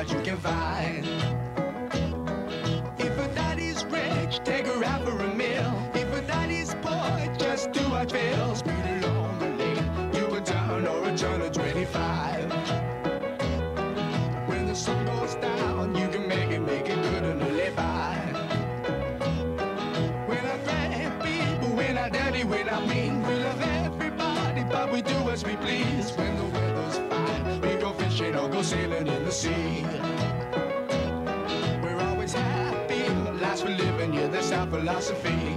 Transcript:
You can find. If a daddy's rich, take her out for a meal. If a daddy's poor, just do what feels. Speed along the lane, you a turn or a turn of 25. When the sun goes down, you can make it good and live by. We're not bad people, we're not dirty, we're not mean. We love everybody, but we do as we please. When the weather's fine, we go fishing or go sailing in the sea. We're always happy, last for living, yeah, that's our philosophy.